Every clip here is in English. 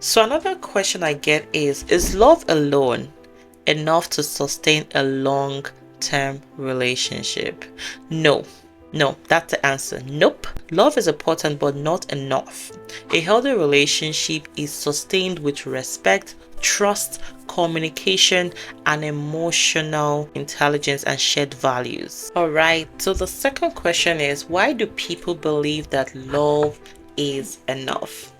So another question I get is love alone enough to sustain a long-term relationship? No. No, that's the answer. Nope. Love is important, but not enough. A healthy relationship is sustained with respect, trust, communication, and emotional intelligence and shared values. Alright, so the second question is, why do people believe that love is enough?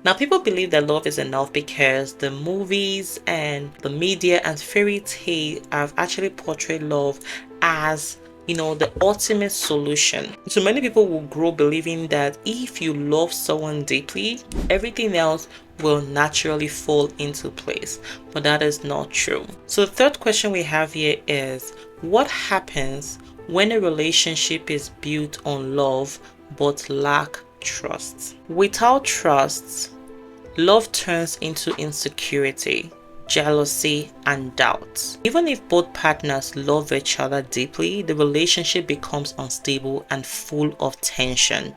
Now, people believe that love is enough because the movies and the media and fairy tale have actually portrayed love as, the ultimate solution. So many people will grow believing that if you love someone deeply, everything else will naturally fall into place. But that is not true. So the third question we have here is, what happens when a relationship is built on love but lack trust? Without trust, love turns into insecurity, jealousy, and doubt. Even if both partners love each other deeply, the relationship becomes unstable and full of tension.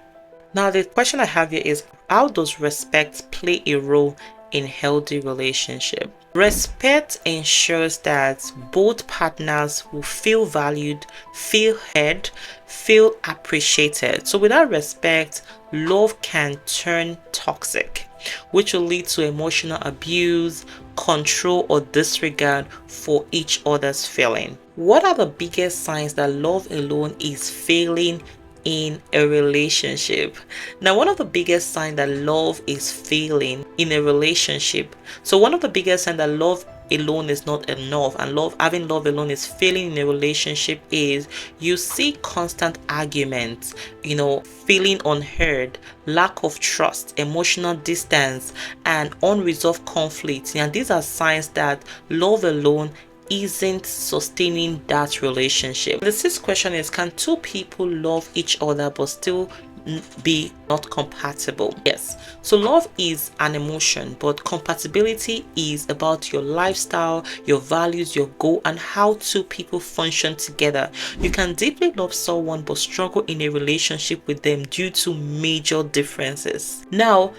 Now, the question I have here is, how does respect play a role in healthy relationship? Respect ensures that both partners will feel valued, feel heard, feel appreciated. So without respect, love can turn toxic, which will lead to emotional abuse, control, or disregard for each other's feeling. What are the biggest signs that love alone is failing in a relationship? Now, one of the biggest signs that love is failing in a relationship, so one of the biggest signs that love alone is not enough and having love alone is failing in a relationship is you see constant arguments, feeling unheard, lack of trust, emotional distance, and unresolved conflict. And these are signs that love alone isn't sustaining that relationship. The sixth question is, can two people love each other but still be not compatible? Yes. So love is an emotion, but compatibility is about your lifestyle, your values, your goal, and how two people function together. You can deeply love someone but struggle in a relationship with them due to major differences. Now,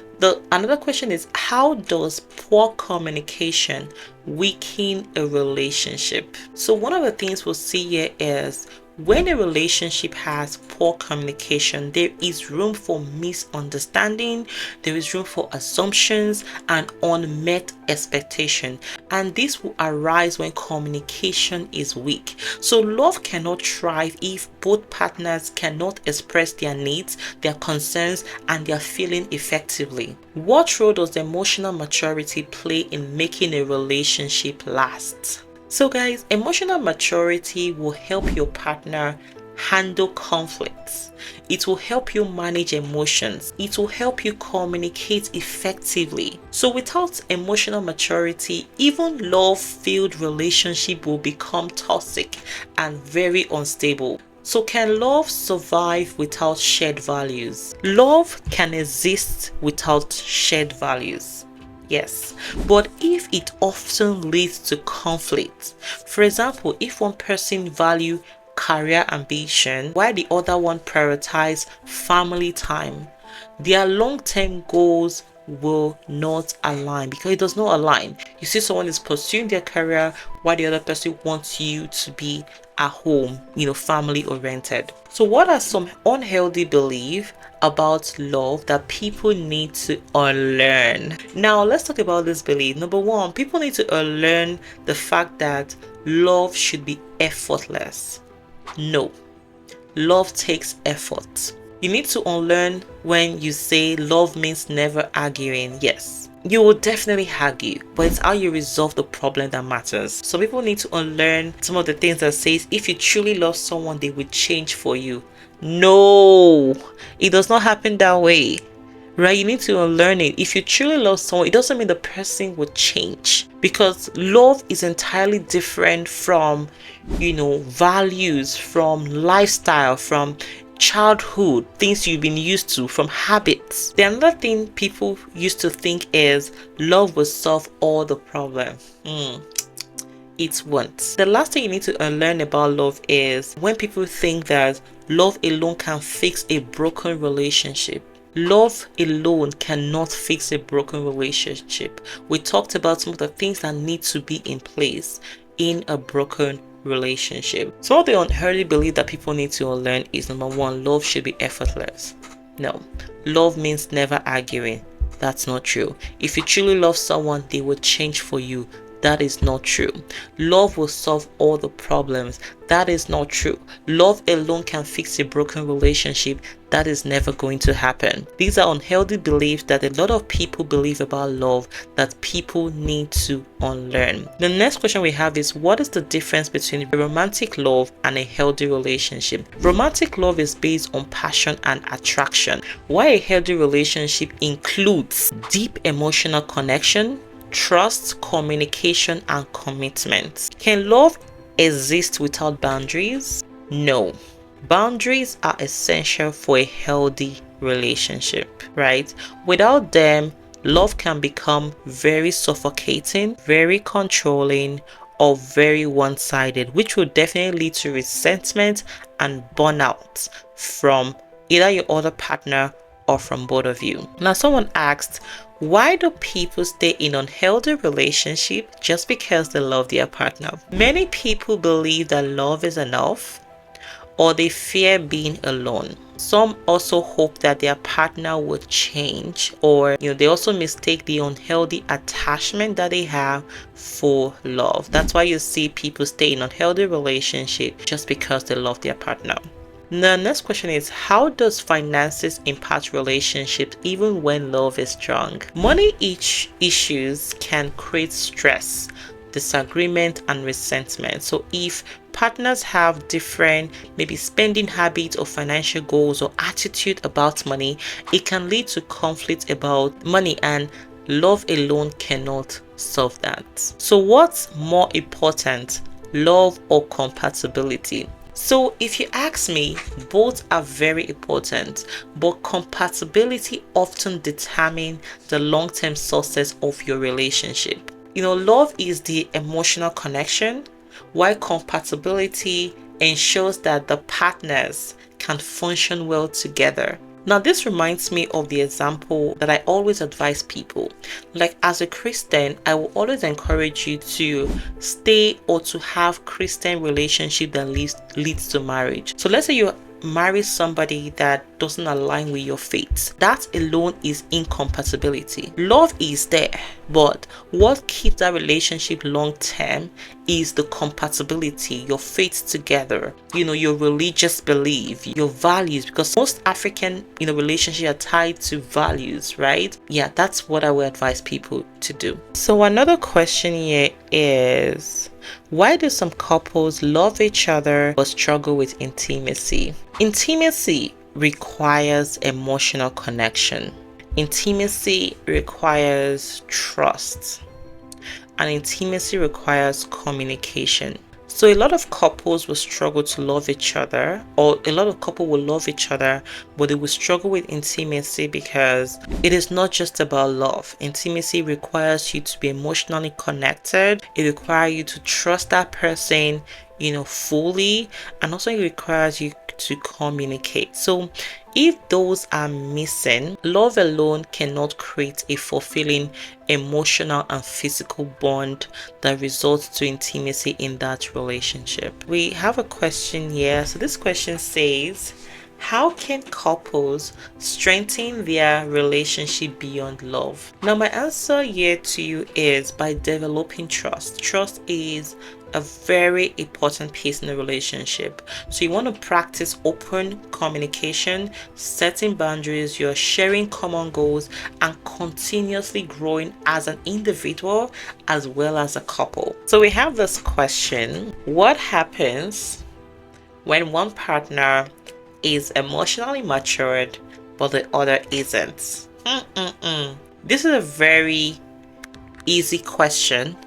another question is, how does poor communication weaken a relationship? So one of the things we'll see here is, when a relationship has poor communication, there is room for misunderstanding, there is room for assumptions and unmet expectation, and this will arise when communication is weak. So love cannot thrive if both partners cannot express their needs, their concerns, and their feeling effectively. What role does emotional maturity play in making a relationship last? So guys, emotional maturity will help your partner handle conflicts. It will help you manage emotions. It will help you communicate effectively. So without emotional maturity, even love-filled relationship will become toxic and very unstable. So can love survive without shared values? Love can exist without shared values. Yes, but if it often leads to conflict, for example, if one person value career ambition while the other one prioritize family time, their long-term goals will not align because it does not align. You see, someone is pursuing their career while the other person wants you to be at home, family oriented. So what are some unhealthy beliefs about love that people need to unlearn? Now let's talk about this belief. Number one, people need to unlearn the fact that love should be effortless. No, love takes effort. You need to unlearn when you say love means never arguing. Yes, you will definitely argue, but it's how you resolve the problem that matters. So people need to unlearn some of the things that says if you truly love someone, they will change for you. No, it does not happen that way. Right? You need to unlearn it. If you truly love someone, it doesn't mean the person will change, because love is entirely different from, values, from lifestyle, from childhood, things you've been used to, from habits. The another thing people used to think is love will solve all the problem. It won't. The last thing you need to learn about love is when people think that love alone can fix a broken relationship. Love alone cannot fix a broken relationship. We talked about some of the things that need to be in place in a broken relationship. Some of the unhealthy belief that people need to unlearn is: number one, love should be effortless. No, love means never arguing. That's not true. If you truly love someone, they will change for you. That is not true. Love will solve all the problems. That is not true. Love alone can fix a broken relationship. That is never going to happen. These are unhealthy beliefs that a lot of people believe about love that people need to unlearn. The next question we have is: what is the difference between a romantic love and a healthy relationship? Romantic love is based on passion and attraction, while a healthy relationship includes deep emotional connection, trust, communication, and commitment. Can love exist without boundaries? No. Boundaries are essential for a healthy relationship, right? Without them, love can become very suffocating, very controlling, or very one-sided, which will definitely lead to resentment and burnout from either your other partner or from both of you. Now, someone asked, why do people stay in unhealthy relationships just because they love their partner? Many people believe that love is enough, or they fear being alone. Some also hope that their partner would change, or they also mistake the unhealthy attachment that they have for love. That's why you see people stay in unhealthy relationships just because they love their partner. The next question is: how does finances impact relationships even when love is strong? Money issues can create stress, disagreement, and resentment. So if partners have different maybe spending habits or financial goals or attitude about money, it can lead to conflict about money, and love alone cannot solve that. So what's more important, love or compatibility? So if you ask me, both are very important, but compatibility often determines the long-term success of your relationship. Love is the emotional connection, while compatibility ensures that the partners can function well together. Now, this reminds me of the example that I always advise people. Like, as a Christian, I will always encourage you to stay or to have Christian relationship that leads to marriage. So let's say you marry somebody that doesn't align with your faith. That alone is incompatibility. Love is there, but what keeps that relationship long term is the compatibility, your faith together, your religious belief, your values, because most African relationships are tied to values, right? Yeah, that's what I would advise people to do. So another question here is: why do some couples love each other but struggle with intimacy? Intimacy requires emotional connection. Intimacy requires trust. And intimacy requires communication. So a lot of couples will struggle to love each other, or a lot of couples will love each other, but they will struggle with intimacy because it is not just about love. Intimacy requires you to be emotionally connected. It requires you to trust that person, fully, and also it requires you to communicate. So if those are missing, love alone cannot create a fulfilling emotional and physical bond that results to intimacy in that relationship. We have a question here. So this question says: how can couples strengthen their relationship beyond love? Now, my answer here to you is by developing trust. Trust is a very important piece in a relationship. So you want to practice open communication, setting boundaries, you're sharing common goals, and continuously growing as an individual as well as a couple. So we have this question: what happens when one partner is emotionally matured but the other isn't? This is a very easy question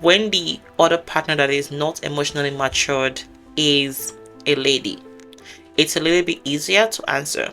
when the other partner that is not emotionally matured is a lady. It's a little bit easier to answer.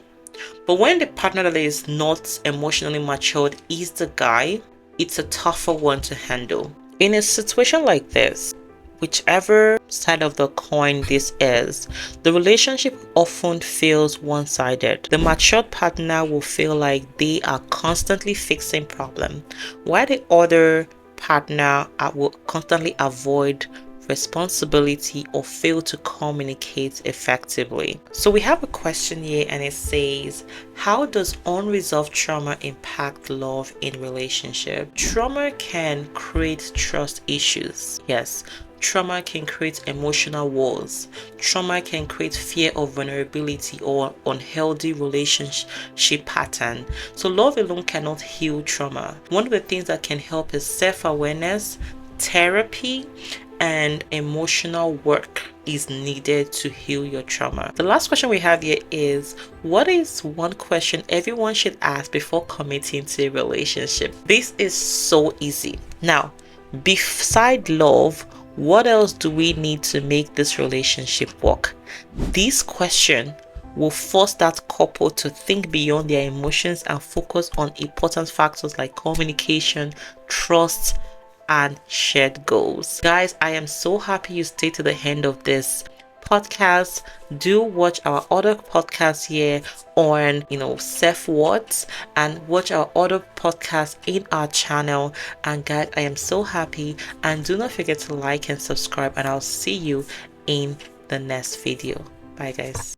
But when the partner that is not emotionally matured is the guy, it's a tougher one to handle. In a situation like this, whichever side of the coin this is, the relationship often feels one-sided. The matured partner will feel like they are constantly fixing problem, while the other partner will constantly avoid responsibility or fail to communicate effectively. So we have a question here and it says, how does unresolved trauma impact love in relationship? Trauma can create trust issues. Yes, trauma can create emotional walls. Trauma can create fear of vulnerability or unhealthy relationship pattern. So love alone cannot heal trauma. One of the things that can help is self-awareness, therapy, and emotional work is needed to heal your trauma. The last question we have here is, what is one question everyone should ask before committing to a relationship? This is so easy. Now, beside love, what else do we need to make this relationship work? This question will force that couple to think beyond their emotions and focus on important factors like communication, trust, and shared goals. Guys, I am so happy you stayed to the end of this podcast. Do watch our other podcasts here on self-worth, and watch our other podcasts in our channel. And guys, I am so happy, and do not forget to like and subscribe, and I'll see you in the next video. Bye guys.